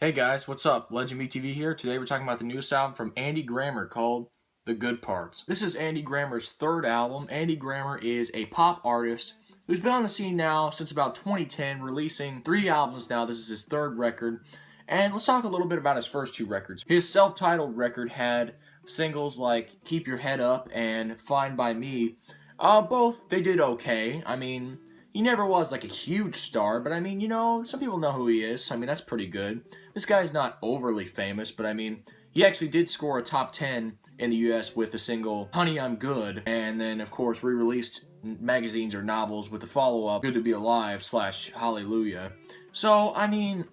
Hey guys, what's up? Legend BTV here. Today we're talking about the newest album from Andy Grammer called The Good Parts. This is Andy Grammer's third album. Andy Grammer is a pop artist who's been on the scene now since about 2010, releasing 3 albums now. This is his third record. And let's talk a little bit about his first 2 records. His self-titled record had singles like Keep Your Head Up and Fine By Me. Both, they did okay. I mean, he never was like a huge star, but I mean, some people know who he is. So, I mean, that's pretty good. This guy's not overly famous, but I mean, he actually did score a top 10 in the US with the single Honey, I'm Good, and then, of course, re-released magazines or novels with the follow-up Good to Be Alive / Hallelujah. So, I mean,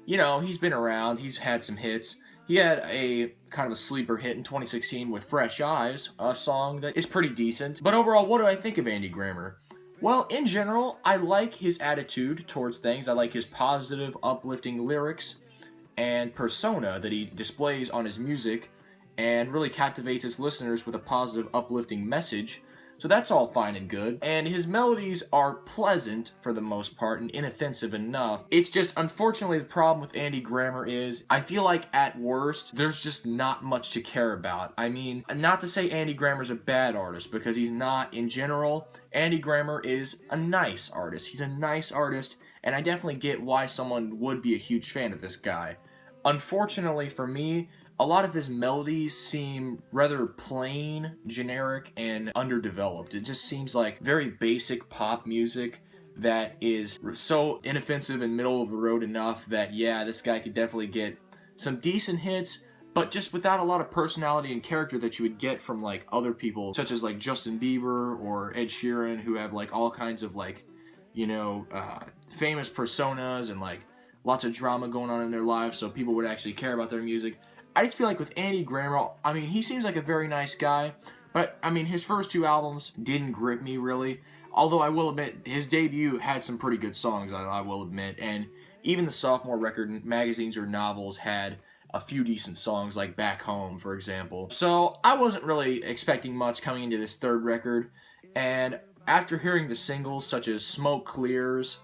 he's been around. He's had some hits. He had a kind of a sleeper hit in 2016 with Fresh Eyes, a song that is pretty decent. But overall, what do I think of Andy Grammer? Well, in general, I like his attitude towards things. I like his positive, uplifting lyrics and persona that he displays on his music and really captivates his listeners with a positive, uplifting message. So that's all fine and good. And his melodies are pleasant for the most part and inoffensive enough. It's just, unfortunately, the problem with Andy Grammer is I feel like at worst, there's just not much to care about. I mean, not to say Andy Grammer's a bad artist, because he's not in general. Andy Grammer is a nice artist. He's a nice artist, and I definitely get why someone would be a huge fan of this guy. Unfortunately for me, a lot of his melodies seem rather plain, generic, and underdeveloped. It just seems like very basic pop music that is so inoffensive and middle of the road enough that, yeah, this guy could definitely get some decent hits, but just without a lot of personality and character that you would get from, like, other people, such as, like, Justin Bieber or Ed Sheeran, who have, like, all kinds of, like, famous personas and, like, lots of drama going on in their lives, so people would actually care about their music. I just feel like with Andy Grammer, I mean, he seems like a very nice guy, but, I mean, his first 2 albums didn't grip me, really. Although I will admit, his debut had some pretty good songs, I will admit, and even the sophomore record, magazines or novels, had a few decent songs, like Back Home, for example. So, I wasn't really expecting much coming into this third record, and after hearing the singles, such as Smoke Clears,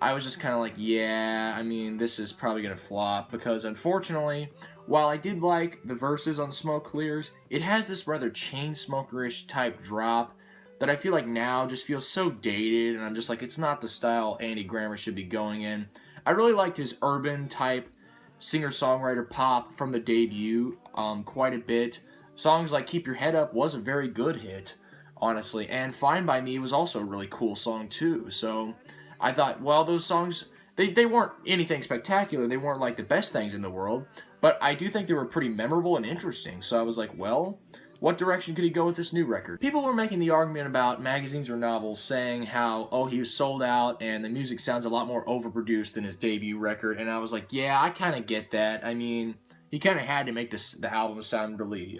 I was just kind of like, yeah, I mean, this is probably going to flop, because unfortunately, while I did like the verses on Smoke Clears, it has this rather Chainsmoker-ish type drop that I feel like now just feels so dated, and I'm just like, it's not the style Andy Grammer should be going in. I really liked his urban type singer-songwriter pop from the debut quite a bit. Songs like Keep Your Head Up was a very good hit, honestly, and Fine By Me was also a really cool song too. So I thought, well, those songs, they weren't anything spectacular. They weren't like the best things in the world, but I do think they were pretty memorable and interesting. So I was like, well, what direction could he go with this new record? People were making the argument about magazines or novels saying how, oh, he was sold out and the music sounds a lot more overproduced than his debut record. And I was like, yeah, I kind of get that. I mean, he kind of had to make the album sound really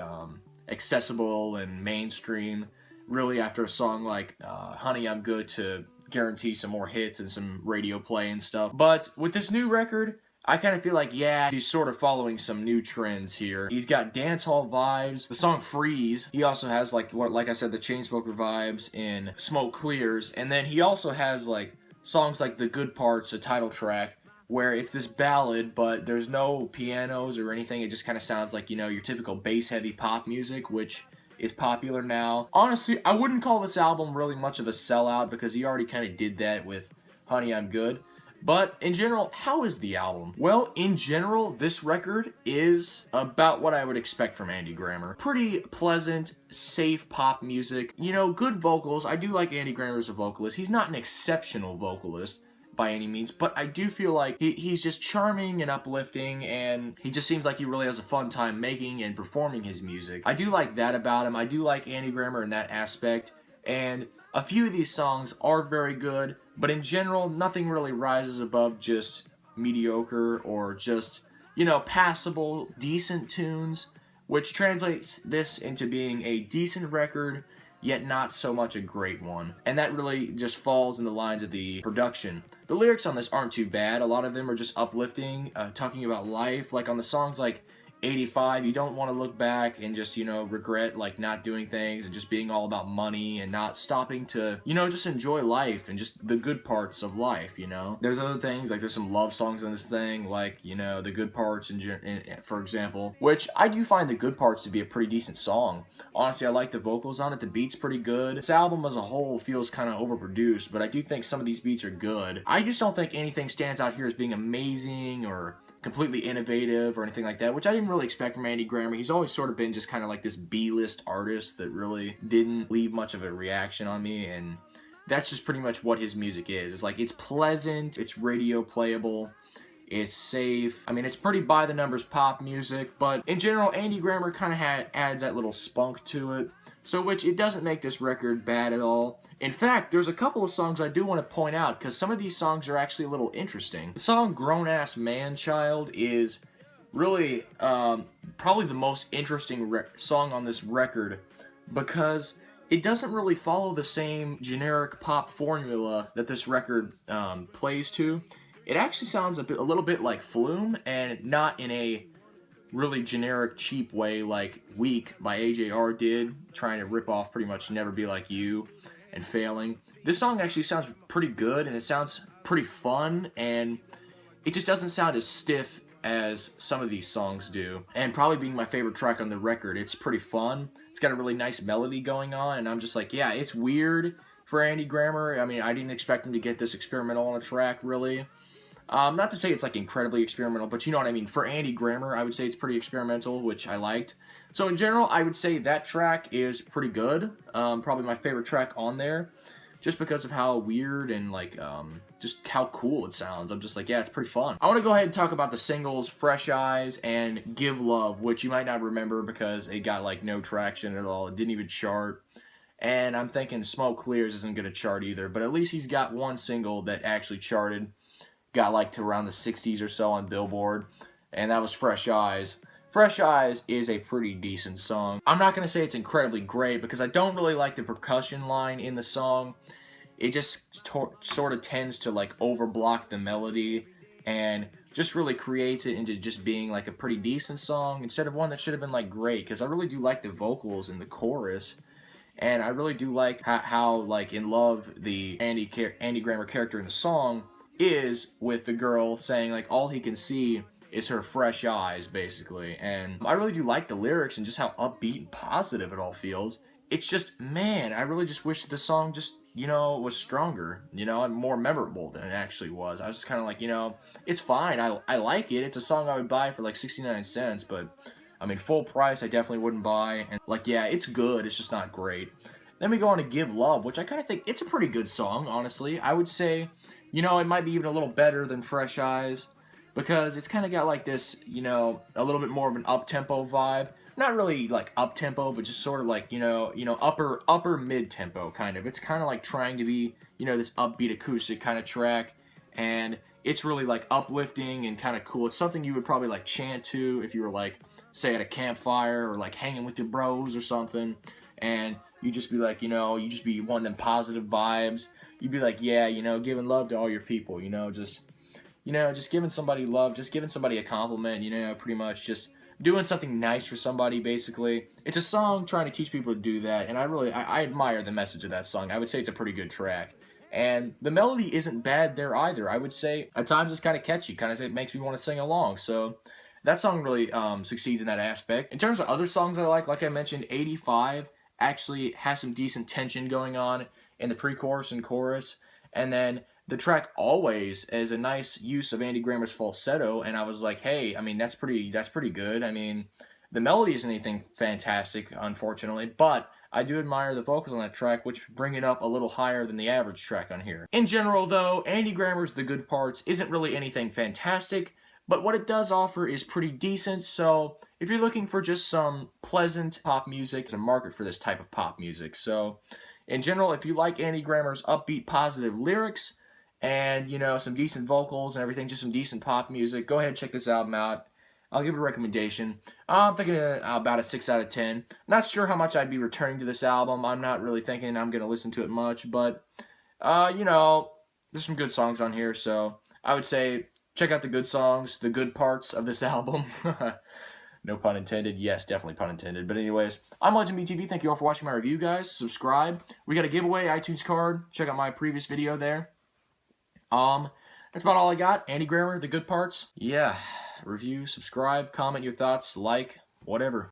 accessible and mainstream, really, after a song like Honey, I'm Good to guarantee some more hits and some radio play and stuff. But with this new record, I kind of feel like, yeah, he's sort of following some new trends here. He's got dancehall vibes. The song Freeze, he also has, like I said, the Chainsmoker vibes in Smoke Clears. And then he also has, like, songs like The Good Parts, a title track, where it's this ballad, but there's no pianos or anything. It just kind of sounds like, your typical bass-heavy pop music, which is popular now. Honestly, I wouldn't call this album really much of a sellout because he already kind of did that with Honey, I'm Good. But in general, how is the album? Well, in general, this record is about what I would expect from Andy Grammer. Pretty pleasant, safe pop music. Good vocals. I do like Andy Grammer as a vocalist. He's not an exceptional vocalist by any means, but I do feel like he's just charming and uplifting, and he just seems like he really has a fun time making and performing his music. I do like that about him. I do like Andy Grammer in that aspect, and a few of these songs are very good, but in general, nothing really rises above just mediocre or just, passable, decent tunes, which translates this into being a decent record, yet not so much a great one. And that really just falls in the lines of the production. The lyrics on this aren't too bad. A lot of them are just uplifting, talking about life. Like on the songs like 85, you don't want to look back and just, regret like not doing things and just being all about money and not stopping to, just enjoy life and just the good parts of life. There's other things, like there's some love songs in this thing, like, the good parts, for example, which I do find the good parts to be a pretty decent song. Honestly, I like the vocals on it, the beat's pretty good. This album as a whole feels kind of overproduced, but I do think some of these beats are good. I just don't think anything stands out here as being amazing or completely innovative or anything like that, which I didn't really expect from Andy Grammer. He's always sort of been just kind of like this B-list artist that really didn't leave much of a reaction on me, and that's just pretty much what his music is. It's like, it's pleasant, it's radio playable, it's safe. I mean, it's pretty by-the-numbers pop music, but in general, Andy Grammer kind of adds that little spunk to it, so which it doesn't make this record bad at all. In fact, there's a couple of songs I do want to point out, because some of these songs are actually a little interesting. The song Grown Ass Man Child is really probably the most interesting song on this record, because it doesn't really follow the same generic pop formula that this record plays to. It actually sounds a little bit like Flume, and not in a really generic, cheap way like Weak by AJR did, trying to rip off pretty much Never Be Like You and failing. This song actually sounds pretty good, and it sounds pretty fun, and it just doesn't sound as stiff as some of these songs do. And probably being my favorite track on the record, it's pretty fun. It's got a really nice melody going on, and I'm just like, yeah, it's weird for Andy Grammer. I mean, I didn't expect him to get this experimental on a track, really. Not to say it's like incredibly experimental, but you know what I mean. For Andy Grammer, I would say it's pretty experimental, which I liked. So in general, I would say that track is pretty good. Probably my favorite track on there, just because of how weird and like just how cool it sounds. I'm just like, yeah, it's pretty fun. I want to go ahead and talk about the singles Fresh Eyes and Give Love, which you might not remember because it got like no traction at all. It didn't even chart. And I'm thinking Smoke Clears isn't going to chart either, but at least he's got one single that actually charted. Got like to around the 60s or so on Billboard, and that was Fresh Eyes. Fresh Eyes is a pretty decent song. I'm not going to say it's incredibly great because I don't really like the percussion line in the song. It just sort of tends to like overblock the melody and just really creates it into just being like a pretty decent song instead of one that should have been like great, because I really do like the vocals in the chorus. And I really do like how like in love the Andy Grammer character in the song is with the girl, saying like all he can see is her fresh eyes, basically. And I really do like the lyrics and just how upbeat and positive it all feels. It's just, man, I really just wish the song just, was stronger, and more memorable than it actually was. I was just kind of like, it's fine. I like it. It's a song I would buy for like 69 cents, but I mean, full price, I definitely wouldn't buy. And like, yeah, it's good. It's just not great. Then we go on to Give Love, which I kind of think it's a pretty good song, honestly. I would say, it might be even a little better than Fresh Eyes, because it's kind of got like this, a little bit more of an up-tempo vibe. Not really like up-tempo, but just sort of like, upper mid-tempo kind of. It's kind of like trying to be, this upbeat acoustic kind of track, and it's really like uplifting and kind of cool. It's something you would probably like chant to if you were like, say, at a campfire or like hanging with your bros or something, and you just be like, you just be one of them positive vibes. You'd be like, yeah, giving love to all your people, just giving somebody love, just giving somebody a compliment, pretty much just doing something nice for somebody, basically. It's a song trying to teach people to do that, and I admire the message of that song. I would say it's a pretty good track. And the melody isn't bad there either. I would say at times it's kind of catchy, it makes me want to sing along, so that song really succeeds in that aspect. In terms of other songs I like I mentioned, 85 actually has some decent tension going on in the pre-chorus and chorus, and then the track Always is a nice use of Andy Grammer's falsetto, and I was like, hey, I mean, that's pretty good. I mean, the melody isn't anything fantastic, unfortunately, but I do admire the vocals on that track, which bring it up a little higher than the average track on here. In general, though, Andy Grammer's The Good Parts isn't really anything fantastic, but what it does offer is pretty decent, so if you're looking for just some pleasant pop music, there's a market for this type of pop music. So in general, if you like Andy Grammer's upbeat, positive lyrics and, some decent vocals and everything, just some decent pop music, go ahead and check this album out. I'll give it a recommendation. I'm thinking about a 6 out of 10. Not sure how much I'd be returning to this album. I'm not really thinking I'm going to listen to it much, but, there's some good songs on here, so I would say check out the good songs, the good parts of this album. No pun intended. Yes, definitely pun intended. But anyways, I'm Lunchmoney TV. Thank you all for watching my review, guys. Subscribe. We got a giveaway, iTunes card. Check out my previous video there. That's about all I got. Andy Grammer, the good parts. Yeah. Review, subscribe, comment your thoughts, like, whatever.